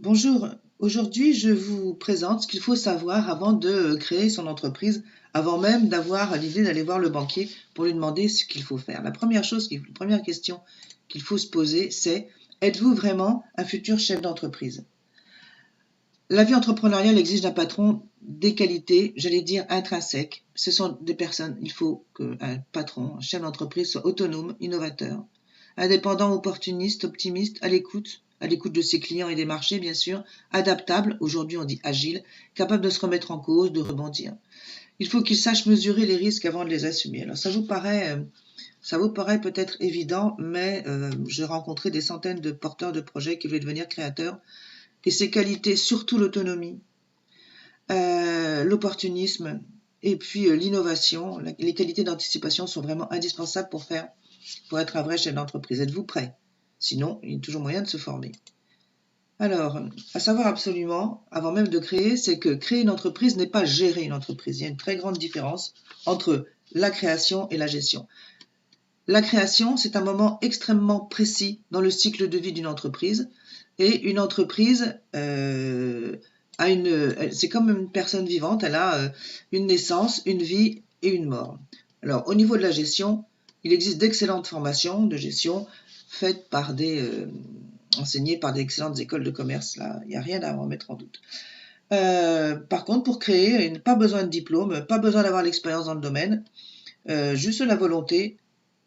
Bonjour, aujourd'hui je vous présente ce qu'il faut savoir avant de créer son entreprise, avant même d'avoir l'idée d'aller voir le banquier pour lui demander ce qu'il faut faire. La première question qu'il faut se poser, c'est: êtes-vous vraiment un futur chef d'entreprise? La vie entrepreneuriale exige d'un patron des qualités, j'allais dire intrinsèques. Ce sont des personnes, il faut qu'un patron, un chef d'entreprise soit autonome, innovateur, indépendant, opportuniste, optimiste, à l'écoute de ses clients et des marchés, bien sûr, adaptable, aujourd'hui on dit agile, capable de se remettre en cause, de rebondir. Il faut qu'il sache mesurer les risques avant de les assumer. Alors ça vous paraît peut-être évident, mais j'ai rencontré des centaines de porteurs de projets qui voulaient devenir créateurs, et ces qualités, surtout l'autonomie, l'opportunisme et puis l'innovation, les qualités d'anticipation sont vraiment indispensables pour être un vrai chef d'entreprise. Êtes-vous prêt? Sinon, il y a toujours moyen de se former. Alors, à savoir absolument, avant même de créer, c'est que créer une entreprise n'est pas gérer une entreprise. Il y a une très grande différence entre la création et la gestion. La création, c'est un moment extrêmement précis dans le cycle de vie d'une entreprise. Et une entreprise c'est comme une personne vivante, elle a une naissance, une vie et une mort. Alors, au niveau de la gestion, il existe d'excellentes formations de gestion faites enseignées par d'excellentes écoles de commerce. Là, il n'y a rien à en mettre en doute. Par contre, pour créer, pas besoin de diplôme, pas besoin d'avoir l'expérience dans le domaine, juste la volonté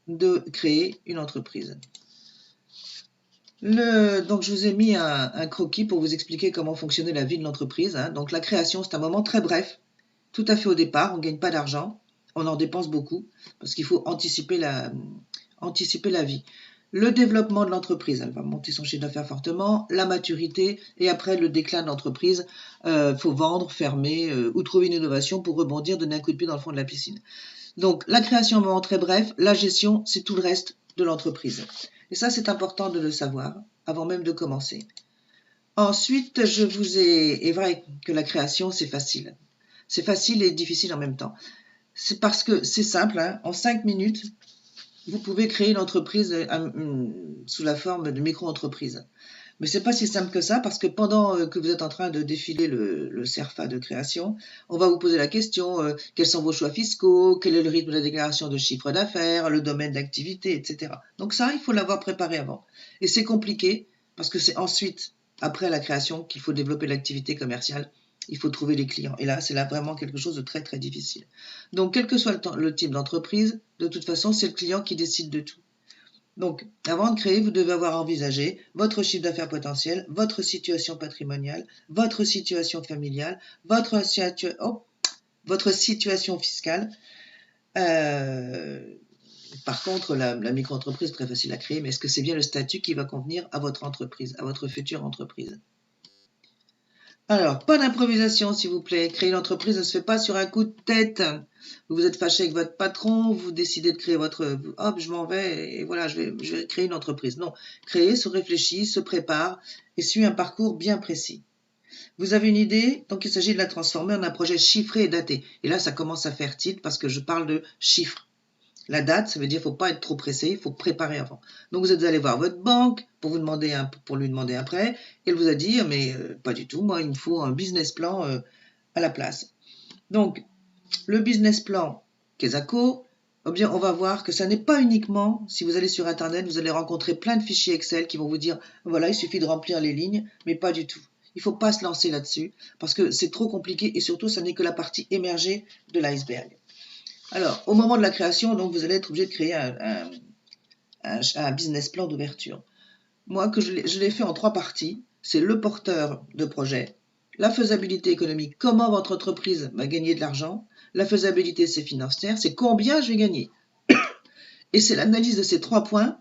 de créer une entreprise. Donc, je vous ai mis un croquis pour vous expliquer comment fonctionnait la vie de l'entreprise. Donc, la création, c'est un moment très bref, tout à fait au départ. On ne gagne pas d'argent, on en dépense beaucoup parce qu'il faut anticiper la vie. Le développement de l'entreprise, elle va monter son chiffre d'affaires fortement, la maturité et après le déclin de l'entreprise. Faut vendre, fermer ou trouver une innovation pour rebondir, donner un coup de pied dans le fond de la piscine. Donc, la création, un moment très bref, la gestion, c'est tout le reste de l'entreprise. Et ça, c'est important de le savoir avant même de commencer. Ensuite, est vrai que la création, c'est facile. C'est facile et difficile en même temps. C'est parce que c'est simple, en 5 minutes, vous pouvez créer une entreprise sous la forme de micro-entreprise. Mais c'est pas si simple que ça, parce que pendant que vous êtes en train de défiler le CERFA de création, on va vous poser la question, quels sont vos choix fiscaux, quel est le rythme de la déclaration de chiffre d'affaires, le domaine d'activité, etc. Donc ça, il faut l'avoir préparé avant. Et c'est compliqué, parce que c'est ensuite, après la création, qu'il faut développer l'activité commerciale. Il faut trouver les clients. Et là, c'est là vraiment quelque chose de très, très difficile. Donc, quel que soit le type d'entreprise, de toute façon, c'est le client qui décide de tout. Donc, avant de créer, vous devez avoir envisagé votre chiffre d'affaires potentiel, votre situation patrimoniale, votre situation familiale, votre situation fiscale. Par contre, la micro-entreprise est très facile à créer, mais est-ce que c'est bien le statut qui va convenir à votre entreprise, à votre future entreprise? Alors, pas d'improvisation, s'il vous plaît. Créer une entreprise ne se fait pas sur un coup de tête. Vous êtes fâché avec votre patron, vous décidez de créer hop, je m'en vais et voilà, je vais créer une entreprise. Non, créer se réfléchit, se prépare et suit un parcours bien précis. Vous avez une idée, donc il s'agit de la transformer en un projet chiffré et daté. Et là, ça commence à faire tilt parce que je parle de chiffres. La date, ça veut dire qu'il ne faut pas être trop pressé, il faut préparer avant. Donc vous êtes allé voir votre banque pour lui demander un prêt, et elle vous a dit, mais pas du tout, moi il me faut un business plan à la place. Donc le business plan Kesako, eh bien, on va voir que ça n'est pas uniquement, si vous allez sur Internet, vous allez rencontrer plein de fichiers Excel qui vont vous dire, voilà, il suffit de remplir les lignes, mais pas du tout. Il ne faut pas se lancer là-dessus, parce que c'est trop compliqué, et surtout, ça n'est que la partie émergée de l'iceberg. Alors, au moment de la création, donc, vous allez être obligé de créer un business plan d'ouverture. Moi, je l'ai fait en 3 parties. C'est le porteur de projet, la faisabilité économique, comment votre entreprise va gagner de l'argent, la faisabilité, c'est financière, c'est combien je vais gagner. Et c'est l'analyse de ces 3 points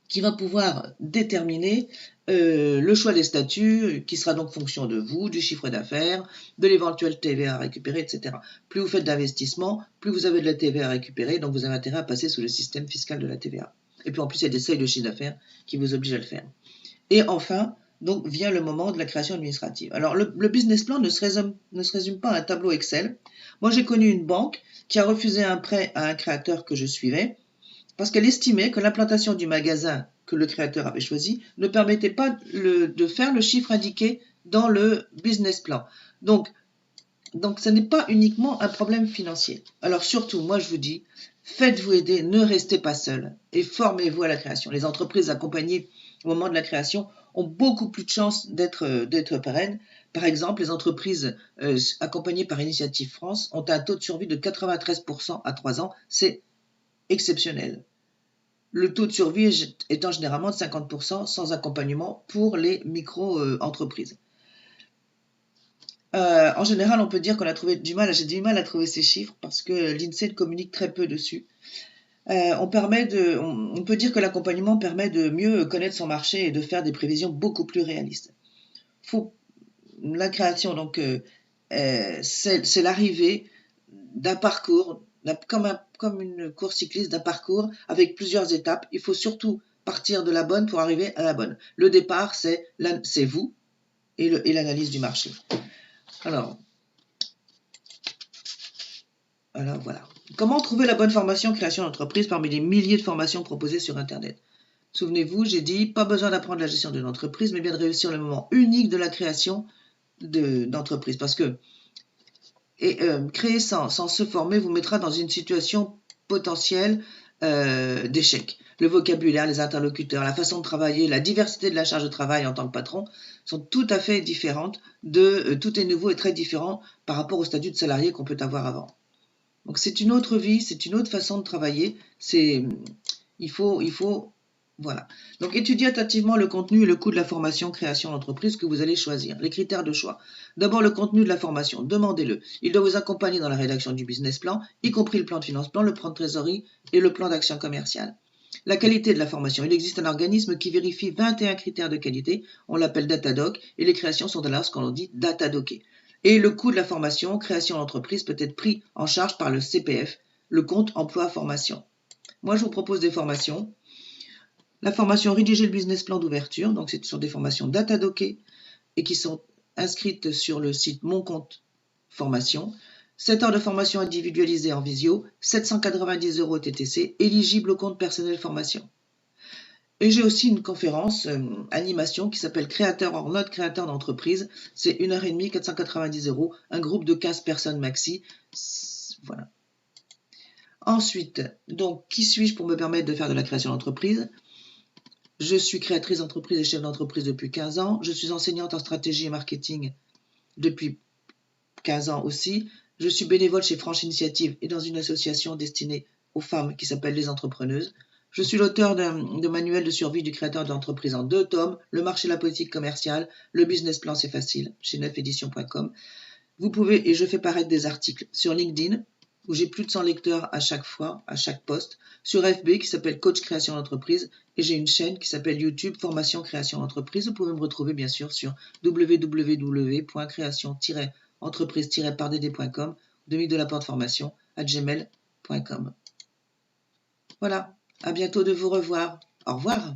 qui va pouvoir déterminer le choix des statuts, qui sera donc fonction de vous, du chiffre d'affaires, de l'éventuel TVA à récupérer, etc. Plus vous faites d'investissement, plus vous avez de la TVA à récupérer, donc vous avez intérêt à passer sous le système fiscal de la TVA. Et puis en plus, il y a des seuils de chiffre d'affaires qui vous obligent à le faire. Et enfin, donc vient le moment de la création administrative. Alors le business plan ne se résume pas à un tableau Excel. Moi, j'ai connu une banque qui a refusé un prêt à un créateur que je suivais, parce qu'elle estimait que l'implantation du magasin que le créateur avait choisi ne permettait pas de faire le chiffre indiqué dans le business plan. Donc ce n'est pas uniquement un problème financier. Alors surtout, moi je vous dis, faites-vous aider, ne restez pas seul et formez-vous à la création. Les entreprises accompagnées au moment de la création ont beaucoup plus de chances d'être pérennes. Par exemple, les entreprises accompagnées par Initiative France ont un taux de survie de 93% à 3 ans. C'est exceptionnel. Le taux de survie étant généralement de 50% sans accompagnement pour les micro-entreprises. En général, on peut dire qu'on a trouvé j'ai du mal à trouver ces chiffres parce que l'INSEE communique très peu dessus. On peut dire que l'accompagnement permet de mieux connaître son marché et de faire des prévisions beaucoup plus réalistes. La création, donc, c'est l'arrivée d'un parcours, comme une course cycliste, d'un parcours avec plusieurs étapes. Il faut surtout partir de la bonne pour arriver à la bonne. Le départ, c'est vous et l'analyse du marché. Alors voilà. Comment trouver la bonne formation création d'entreprise parmi les milliers de formations proposées sur Internet? Souvenez-vous, j'ai dit, pas besoin d'apprendre la gestion d'une entreprise, mais bien de réussir le moment unique de la création d'entreprise. Parce que créer sans se former vous mettra dans une situation potentielle d'échec. Le vocabulaire, les interlocuteurs, la façon de travailler, la diversité de la charge de travail en tant que patron sont tout à fait différentes. Tout est nouveau et très différent par rapport au statut de salarié qu'on peut avoir avant. Donc c'est une autre vie, c'est une autre façon de travailler. Voilà. Donc étudiez attentivement le contenu et le coût de la formation création d'entreprise que vous allez choisir. Les critères de choix. D'abord le contenu de la formation, demandez-le. Il doit vous accompagner dans la rédaction du business plan, y compris le plan de finance plan, le plan de trésorerie et le plan d'action commerciale. La qualité de la formation. Il existe un organisme qui vérifie 21 critères de qualité, on l'appelle Datadoc, et les créations sont alors ce qu'on dit datadocké. Et le coût de la formation, création d'entreprise, peut être pris en charge par le CPF, le compte emploi formation. Moi, je vous propose des formations. La formation rédiger le business plan d'ouverture, donc ce sont des formations datadockées et qui sont inscrites sur le site Mon Compte Formation. 7 heures de formation individualisée en visio, 790 € TTC, éligible au compte personnel formation. Et j'ai aussi une conférence animation qui s'appelle Créateur hors note, créateur d'entreprise. C'est 1h30, 490 €, un groupe de 15 personnes maxi. Voilà. Ensuite, donc, qui suis-je pour me permettre de faire de la création d'entreprise? Je suis créatrice d'entreprise et chef d'entreprise depuis 15 ans. Je suis enseignante en stratégie et marketing depuis 15 ans aussi. Je suis bénévole chez Franche Initiative et dans une association destinée aux femmes qui s'appelle Les Entrepreneuses. Je suis l'auteur de manuel de survie du créateur d'entreprise en 2 tomes, Le marché, la politique commerciale, le business plan, c'est facile, chez neuféditions.com. Vous pouvez, et je fais paraître des articles sur LinkedIn, où j'ai plus de 100 lecteurs à chaque fois, à chaque poste, sur FB qui s'appelle Coach Création d'entreprise, et j'ai une chaîne qui s'appelle YouTube Formation Création d'entreprise. Vous pouvez me retrouver bien sûr sur www.création-entreprise-pardd.com, dominique-delaporte-formation@gmail.com. Voilà, à bientôt de vous revoir. Au revoir.